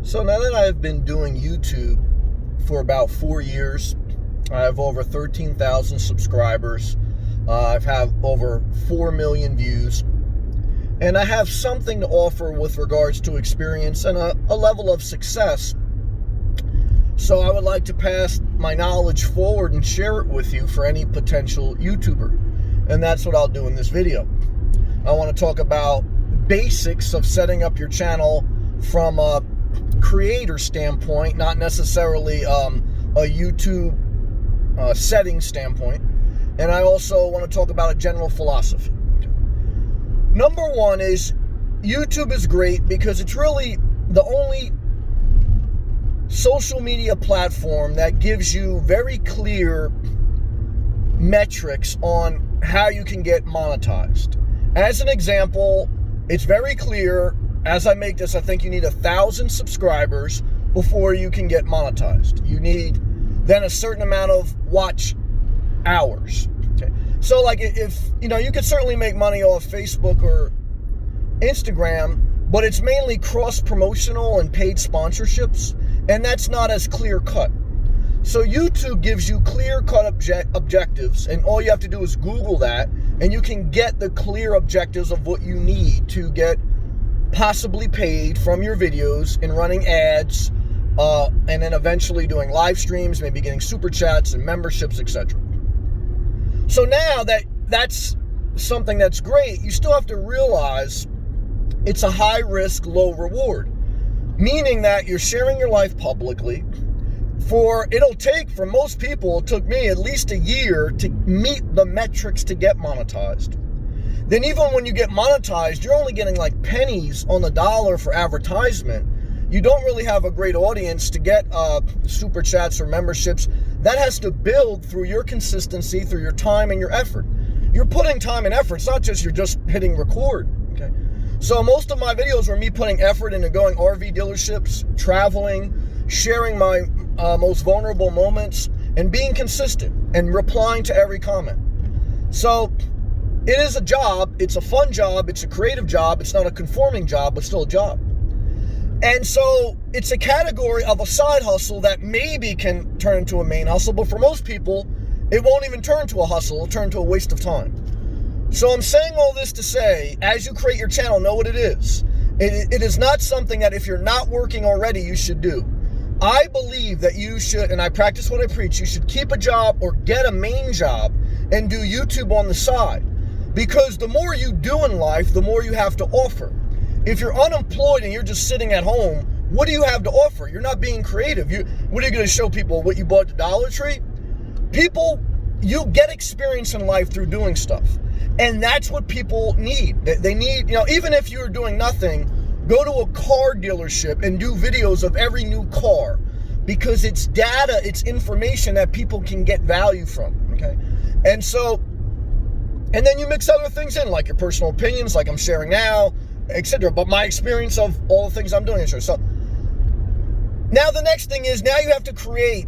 So now that I've been doing YouTube for about 4 years, I have over 13,000 subscribers. I've had over 4 million views. And I have something to offer with regards to experience and a level of success. So I would like to pass my knowledge forward and share it with you for any potential YouTuber. And that's what I'll do in this video. I want to talk about basics of setting up your channel from a creator standpoint, not necessarily a YouTube setting standpoint. And I also want to talk about a general philosophy. Number one is YouTube is great because it's really the only social media platform that gives you very clear metrics on how you can get monetized. As an example, it's very clear, as I make this, I think you need 1,000 subscribers before you can get monetized. You need then a certain amount of watch hours. Okay. So like if, you could certainly make money off Facebook or Instagram, but it's mainly cross-promotional and paid sponsorships, and that's not as clear-cut. So YouTube gives you clear-cut objectives, and all you have to do is Google that, and you can get the clear objectives of what you need to get possibly paid from your videos and running ads, and then eventually doing live streams, maybe getting super chats and memberships, etc. So now that's something that's great, you still have to realize it's a high risk, low reward. Meaning that you're sharing your life publicly. It'll take, for most people, it took me at least a year to meet the metrics to get monetized. Then even when you get monetized, you're only getting like pennies on the dollar for advertisement. You don't really have a great audience to get super chats or memberships. That has to build through your consistency, through your time and your effort. You're putting time and effort. It's not just you're just hitting record. Okay. So most of my videos were me putting effort into going RV dealerships, traveling, sharing my most vulnerable moments, and being consistent and replying to every comment. So it is a job. It's a fun job. It's a creative job. It's not a conforming job, but still a job. And so it's a category of a side hustle that maybe can turn into a main hustle, but for most people, it won't even turn to a hustle. It'll turn to a waste of time. So I'm saying all this to say, as you create your channel, know what it is. It is not something that if you're not working already, you should do. I believe that you should, and I practice what I preach, you should keep a job or get a main job and do YouTube on the side. Because the more you do in life, the more you have to offer. If you're unemployed and you're just sitting at home, what do you have to offer? You're not being creative. What are you going to show people, what you bought at the Dollar Tree? People, you get experience in life through doing stuff. And that's what people need. They need, even if you're doing nothing, go to a car dealership and do videos of every new car. Because it's data, it's information that people can get value from, okay? And then you mix other things in, like your personal opinions, like I'm sharing now, etc. But my experience of all the things I'm doing. So now the next thing is, now you have to create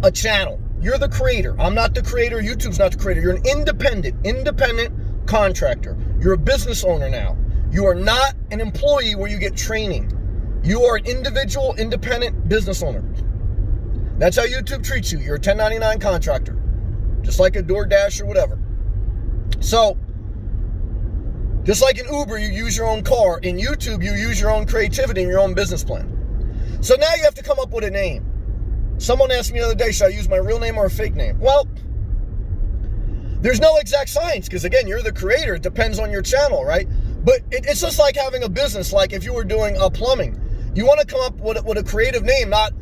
a channel. You're the creator. I'm not the creator. YouTube's not the creator. You're an independent contractor. You're a business owner now. You are not an employee where you get training. You are an individual, independent business owner. That's how YouTube treats you. You're a 1099 contractor, just like a DoorDash or whatever. So, just like in Uber, you use your own car. In YouTube, you use your own creativity and your own business plan. So now you have to come up with a name. Someone asked me the other day, should I use my real name or a fake name? Well, there's no exact science because, again, you're the creator. It depends on your channel, right? But it's just like having a business. Like if you were doing plumbing, you want to come up with a creative name, not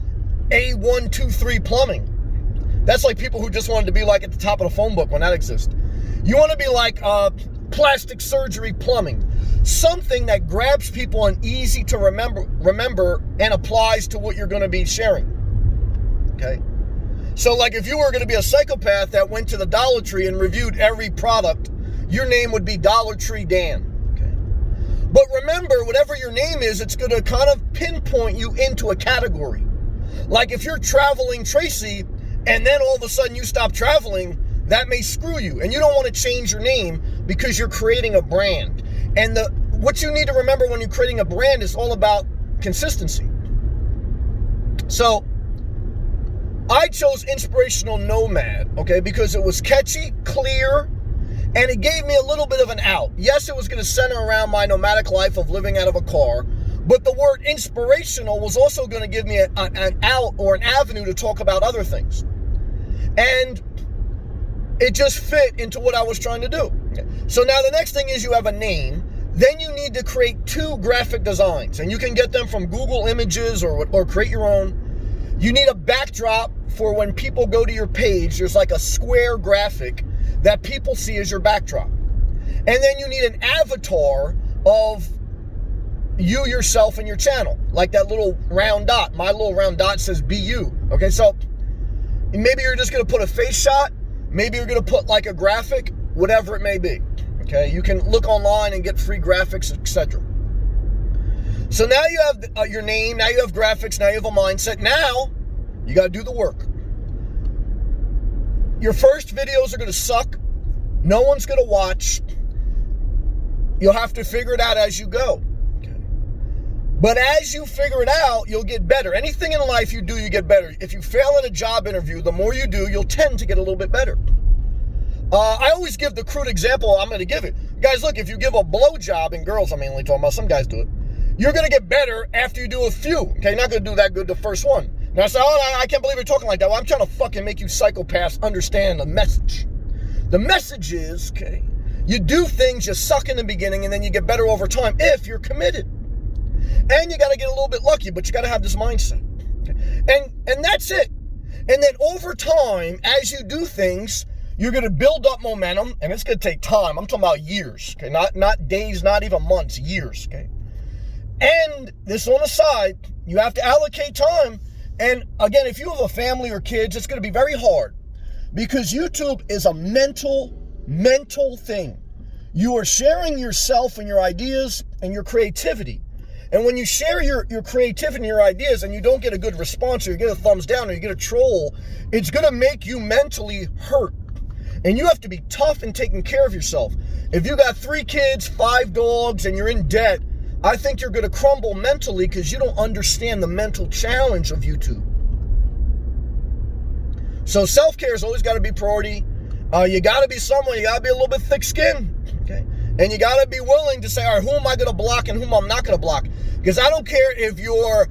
A123 Plumbing. That's like people who just wanted to be like at the top of the phone book when that exists. You want to be like Plastic Surgery Plumbing. Something that grabs people and easy to remember and applies to what you're going to be sharing. Okay? So like if you were going to be a psychopath that went to the Dollar Tree and reviewed every product, your name would be Dollar Tree Dan. Okay? But remember, whatever your name is, it's going to kind of pinpoint you into a category. Like if you're Traveling Tracy and then all of a sudden you stop traveling, that may screw you. And you don't want to change your name because you're creating a brand. And what you need to remember when you're creating a brand is all about consistency. So I chose Inspirational Nomad, okay, because it was catchy, clear, and it gave me a little bit of an out. Yes, it was going to center around my nomadic life of living out of a car, but the word inspirational was also going to give me an out or an avenue to talk about other things. And it just fit into what I was trying to do. So now the next thing is you have a name. Then you need to create 2 graphic designs, and you can get them from Google Images or create your own. You need a backdrop for when people go to your page. There's like a square graphic that people see as your backdrop. And then you need an avatar of you, yourself, and your channel. Like that little round dot. My little round dot says be you. Okay, so maybe you're just going to put a face shot. Maybe you're going to put like a graphic, whatever it may be. Okay, you can look online and get free graphics, etc. So now you have your name, now you have graphics, now you have a mindset. Now you got to do the work. Your first videos are going to suck. No one's going to watch. You'll have to figure it out as you go. Okay. But as you figure it out, you'll get better. Anything in life you do, you get better. If you fail at a job interview, the more you do, you'll tend to get a little bit better. I always give the crude example. I'm going to give it. Guys, look, if you give a blowjob, and girls I'm mainly talking about, some guys do it, you're going to get better after you do a few. Okay, you're not going to do that good the first one. Now I say, I can't believe you're talking like that. Well, I'm trying to fucking make you psychopaths understand the message. The message is, okay, you do things, you suck in the beginning, and then you get better over time if you're committed. And you got to get a little bit lucky, but you got to have this mindset. Okay? And that's it. And then over time, as you do things, you're going to build up momentum, and it's going to take time. I'm talking about years, okay? Not days, not even months, years, okay? And this on the side, you have to allocate time. And again, if you have a family or kids, it's going to be very hard because YouTube is a mental thing. You are sharing yourself and your ideas and your creativity. And when you share your creativity and your ideas and you don't get a good response or you get a thumbs down or you get a troll, it's going to make you mentally hurt. And you have to be tough in taking care of yourself. If you got 3 kids, 5 dogs, and you're in debt, I think you're going to crumble mentally because you don't understand the mental challenge of YouTube. So self-care has always got to be priority. You got to be someone, you got to be a little bit thick-skinned, okay? And you got to be willing to say, all right, who am I going to block and whom I'm not going to block? Because I don't care if you're,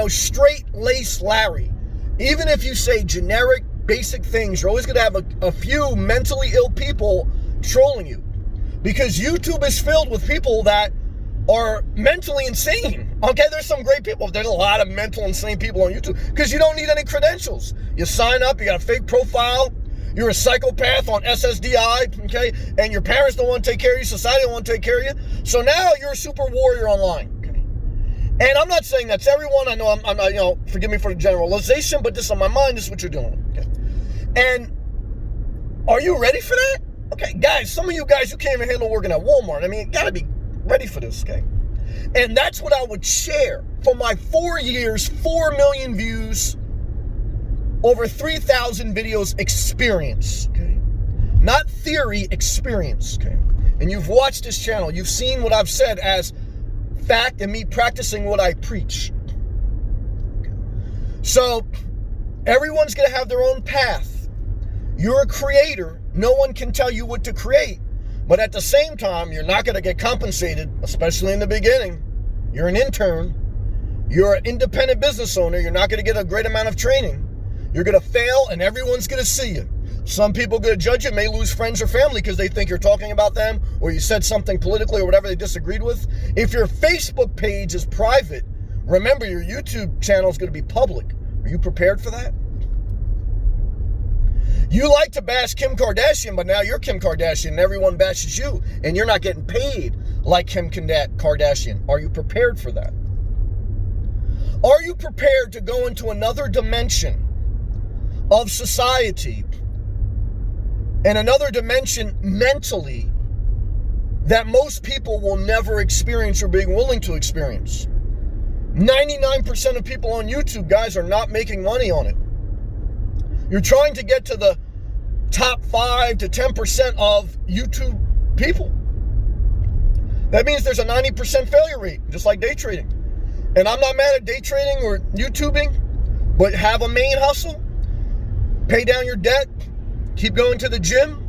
straight-laced Larry. Even if you say generic, basic things, you're always going to have a few mentally ill people trolling you. Because YouTube is filled with people that are mentally insane. Okay, there's some great people. There's a lot of mental insane people on YouTube because you don't need any credentials. You sign up, you got a fake profile, you're a psychopath on SSDI, okay, and your parents don't want to take care of you, society don't want to take care of you. So now you're a super warrior online. Okay? And I'm not saying that's everyone. I know I'm not, forgive me for the generalization, but this is on my mind, this is what you're doing. Okay? And are you ready for that? Okay, guys, some of you guys, you can't even handle working at Walmart. I mean, you gotta be ready for this, okay? And that's what I would share. For my 4 years, 4 million views, over 3,000 videos experience, okay? Not theory, experience, okay? And you've watched this channel. You've seen what I've said as fact and me practicing what I preach. Okay. So, everyone's going to have their own path. You're a creator. No one can tell you what to create. But at the same time, you're not going to get compensated, especially in the beginning. You're an intern. You're an independent business owner. You're not going to get a great amount of training. You're going to fail, and everyone's going to see you. Some people going to judge you, may lose friends or family because they think you're talking about them or you said something politically or whatever they disagreed with. If your Facebook page is private, remember your YouTube channel is going to be public. Are you prepared for that? You like to bash Kim Kardashian, but now you're Kim Kardashian and everyone bashes you and you're not getting paid like Kim Kardashian. Are you prepared for that? Are you prepared to go into another dimension of society and another dimension mentally that most people will never experience or be willing to experience? 99% of people on YouTube, guys, are not making money on it. You're trying to get to the top 5 to 10% of YouTube people. That means there's a 90% failure rate, just like day trading. And I'm not mad at day trading or YouTubing, but have a main hustle, pay down your debt, keep going to the gym,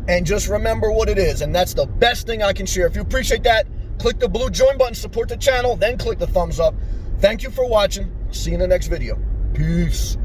and just remember what it is. And that's the best thing I can share. If you appreciate that, click the blue join button, support the channel, then click the thumbs up. Thank you for watching. See you in the next video. Peace.